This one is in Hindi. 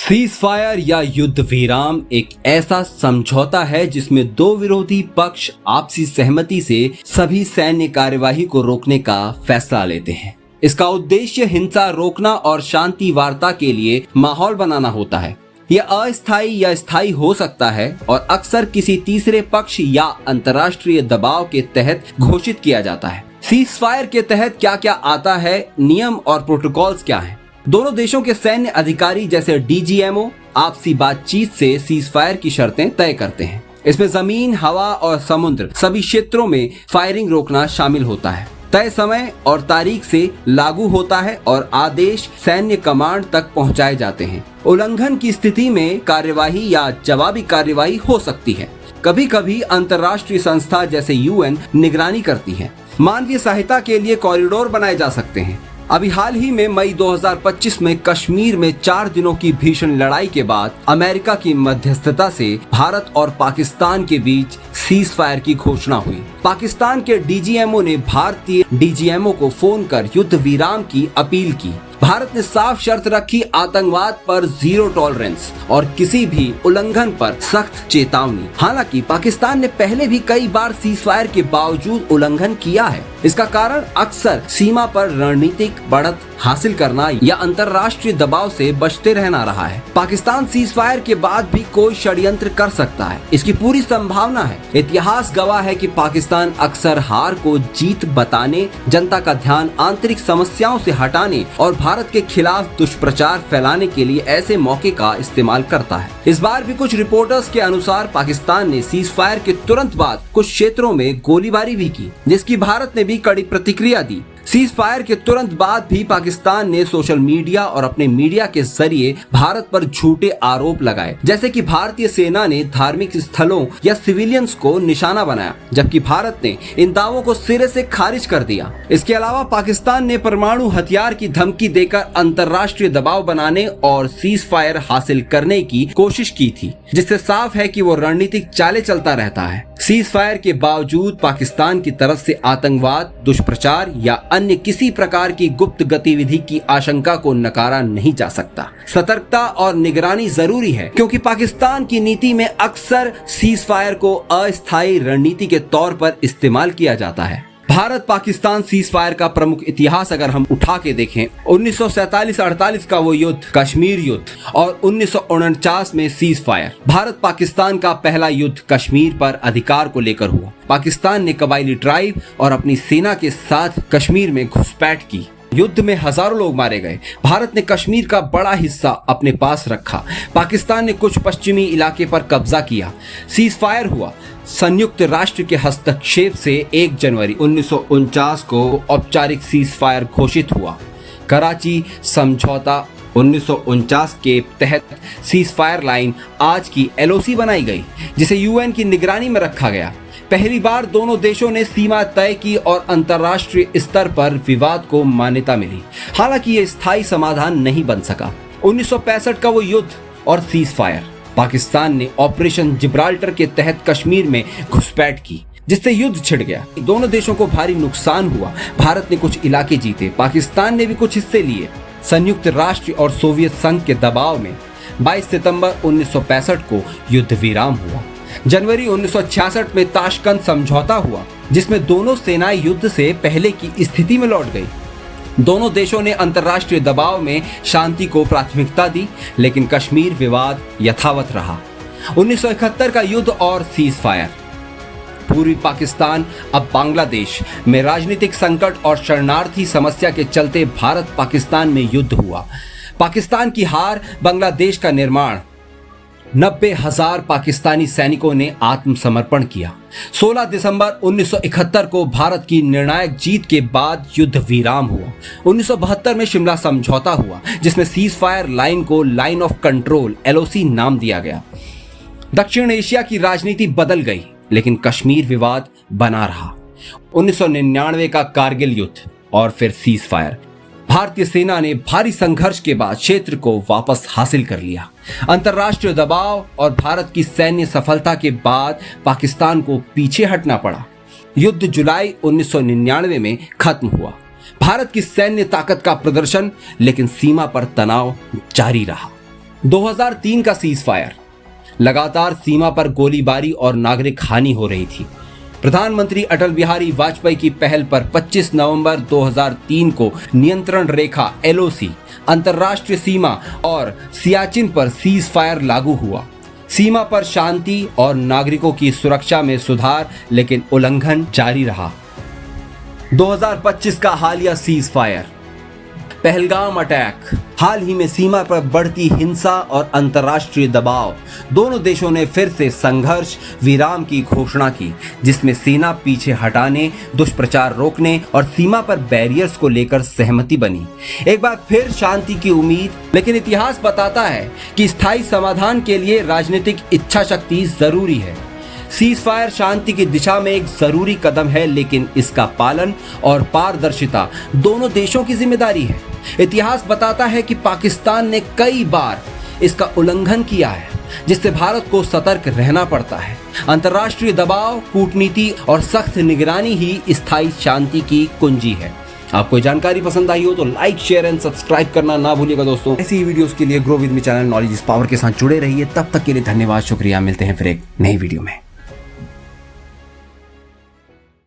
सीज फायर या युद्ध विराम एक ऐसा समझौता है जिसमें दो विरोधी पक्ष आपसी सहमति से सभी सैन्य कार्यवाही को रोकने का फैसला लेते हैं। इसका उद्देश्य हिंसा रोकना और शांति वार्ता के लिए माहौल बनाना होता है। यह अस्थायी या स्थायी हो सकता है और अक्सर किसी तीसरे पक्ष या अंतर्राष्ट्रीय दबाव के तहत घोषित किया जाता है। सीज फायर के तहत क्या क्या आता है, नियम और प्रोटोकॉल्स क्या हैं? दोनों देशों के सैन्य अधिकारी जैसे डीजीएमओ आपसी बातचीत से सीज फायर की शर्तें तय करते हैं। इसमें जमीन, हवा और समुद्र सभी क्षेत्रों में फायरिंग रोकना शामिल होता है। तय समय और तारीख से लागू होता है और आदेश सैन्य कमांड तक पहुंचाए जाते हैं। उल्लंघन की स्थिति में कार्यवाही या जवाबी कार्यवाही हो सकती है। कभी कभी अंतर्राष्ट्रीय संस्था जैसे यूएन निगरानी करती है। मानवीय सहायता के लिए कॉरिडोर बनाए जा सकते हैं। अभी हाल ही में मई 2025 में कश्मीर में 4 दिनों की भीषण लड़ाई के बाद अमेरिका की मध्यस्थता से भारत और पाकिस्तान के बीच सीज फायर की घोषणा हुई। पाकिस्तान के डीजीएमओ ने भारतीय डीजीएमओ को फोन कर युद्ध विराम की अपील की। भारत ने साफ शर्त रखी, आतंकवाद पर जीरो टॉलरेंस और किसी भी उल्लंघन पर सख्त चेतावनी। हालांकि पाकिस्तान ने पहले भी कई बार सीज फायर के बावजूद उल्लंघन किया है। इसका कारण अक्सर सीमा पर रणनीतिक बढ़त हासिल करना या अंतर्राष्ट्रीय दबाव से बचते रहना रहा है। पाकिस्तान सीज फायर के बाद भी कोई षड्यंत्र कर सकता है, इसकी पूरी संभावना है। इतिहास गवाह है कि पाकिस्तान अक्सर हार को जीत बताने, जनता का ध्यान आंतरिक समस्याओं से हटाने और भारत के खिलाफ दुष्प्रचार फैलाने के लिए ऐसे मौके का इस्तेमाल करता है। इस बार भी कुछ रिपोर्टर्स के अनुसार पाकिस्तान ने सीज फायर के तुरंत बाद कुछ क्षेत्रों में गोलीबारी भी की, जिसकी भारत ने भी कड़ी प्रतिक्रिया दी। सीज फायर के तुरंत बाद भी पाकिस्तान ने सोशल मीडिया और अपने मीडिया के जरिए भारत पर झूठे आरोप लगाए, जैसे कि भारतीय सेना ने धार्मिक स्थलों या सिविलियंस को निशाना बनाया, जबकि भारत ने इन दावों को सिरे से खारिज कर दिया। इसके अलावा पाकिस्तान ने परमाणु हथियार की धमकी देकर अंतर्राष्ट्रीय दबाव बनाने और सीज फायर हासिल करने की कोशिश की थी, जिससे साफ है कि वो रणनीतिक चालें चलता रहता है। सीज फायर के बावजूद पाकिस्तान की तरफ से आतंकवाद, दुष्प्रचार या अन्य किसी प्रकार की गुप्त गतिविधि की आशंका को नकारा नहीं जा सकता। सतर्कता और निगरानी जरूरी है, क्योंकि पाकिस्तान की नीति में अक्सर सीज फायर को अस्थायी रणनीति के तौर पर इस्तेमाल किया जाता है। भारत पाकिस्तान सीज फायर का प्रमुख इतिहास अगर हम उठा के देखें, 1947-48 का वो युद्ध, कश्मीर युद्ध, और 1949 में सीज फायर। भारत पाकिस्तान का पहला युद्ध कश्मीर पर अधिकार को लेकर हुआ। पाकिस्तान ने कबायली ट्राइब और अपनी सेना के साथ कश्मीर में घुसपैठ की। युद्ध में हजारों लोग मारे गए। भारत ने कश्मीर का बड़ा हिस्सा अपने पास रखा। पाकिस्तान ने कुछ पश्चिमी इलाके पर कब्जा किया। सीज फायर हुआ। संयुक्त राष्ट्र के हस्तक्षेप से 1 जनवरी 1949 को औपचारिक सीज फायर घोषित हुआ। कराची समझौता 1949 के तहत सीज फायर लाइन आज की LOC बनाई गई, जिसे यूएन की निगरानी में रखा गया। पहली बार दोनों देशों ने सीमा तय की और अंतर्राष्ट्रीय स्तर पर विवाद को मान्यता मिली। हालांकि ये स्थायी समाधान नहीं बन सका। 1965 का वो युद्ध और सीज फायर। पाकिस्तान ने ऑपरेशन जिब्राल्टर के तहत कश्मीर में घुसपैठ की, जिससे युद्ध छिड़ गया। दोनों देशों को भारी नुकसान हुआ। भारत ने कुछ इलाके जीते, पाकिस्तान ने भी कुछ हिस्से लिए। संयुक्त राष्ट्र और सोवियत संघ के दबाव में 22 सितंबर 1965 को युद्ध विराम हुआ। जनवरी 1966 में ताशकंद समझौता हुआ, जिसमें दोनों सेनाएं युद्ध से पहले की स्थिति में लौट गई। दोनों देशों ने अंतर्राष्ट्रीय दबाव में शांति को प्राथमिकता दी, लेकिन कश्मीर विवाद यथावत रहा। 1971 का युद्ध और सीज फायर। पूर्वी पाकिस्तान अब बांग्लादेश में राजनीतिक संकट और शरणार्थी समस्या के चलते भारत पाकिस्तान में युद्ध हुआ। पाकिस्तान की हार, बांग्लादेश का निर्माण। 90,000 पाकिस्तानी सैनिकों ने आत्मसमर्पण किया। 16 दिसंबर 1971 को भारत की निर्णायक जीत के बाद युद्ध विराम हुआ। 1972 में शिमला समझौता हुआ, जिसमें सीज फायर लाइन को लाइन ऑफ कंट्रोल LOC नाम दिया गया। दक्षिण एशिया की राजनीति बदल गई, लेकिन कश्मीर विवाद बना रहा। 1999 का कारगिल युद्ध और फिर सीज फायर। भारतीय सेना ने भारी संघर्ष के बाद क्षेत्र को वापस हासिल कर लिया। अंतर्राष्ट्रीय दबाव और भारत की सैन्य सफलता के बाद पाकिस्तान को पीछे हटना पड़ा। युद्ध जुलाई 1999 में खत्म हुआ। भारत की सैन्य ताकत का प्रदर्शन, लेकिन सीमा पर तनाव जारी रहा। 2003 का सीज फायर। लगातार सीमा पर गोलीबारी और नागरिक हानि हो रही थी। प्रधानमंत्री अटल बिहारी वाजपेयी की पहल पर 25 नवंबर 2003 को नियंत्रण रेखा LOC, अंतर्राष्ट्रीय सीमा और सियाचिन पर सीज फायर लागू हुआ। सीमा पर शांति और नागरिकों की सुरक्षा में सुधार, लेकिन उल्लंघन जारी रहा। 2025 का हालिया सीज फायर। पहलगाम अटैक। हाल ही में सीमा पर बढ़ती हिंसा और अंतर्राष्ट्रीय दबाव, दोनों देशों ने फिर से संघर्ष विराम की घोषणा की, जिसमें सेना पीछे हटाने, दुष्प्रचार रोकने और सीमा पर बैरियर्स को लेकर सहमति बनी। एक बार फिर शांति की उम्मीद, लेकिन इतिहास बताता है कि स्थायी समाधान के लिए राजनीतिक इच्छा शक्ति जरूरी है। सीज फायर शांति की दिशा में एक जरूरी कदम है, लेकिन इसका पालन और पारदर्शिता दोनों देशों की जिम्मेदारी है। इतिहास बताता है कि पाकिस्तान ने कई बार इसका उल्लंघन किया है, जिससे भारत को सतर्क रहना पड़ता है। अंतर्राष्ट्रीय दबाव, कूटनीति और सख्त निगरानी ही स्थायी शांति की कुंजी है। आपको जानकारी पसंद आई हो तो लाइक, शेयर एंड सब्सक्राइब करना ना भूलिएगा दोस्तों। ऐसी ही वीडियोस के लिए grow with me channel knowledge is power के साथ जुड़े रहिए। तब तक के लिए धन्यवाद, शुक्रिया। मिलते हैं फिर एक नई वीडियो में।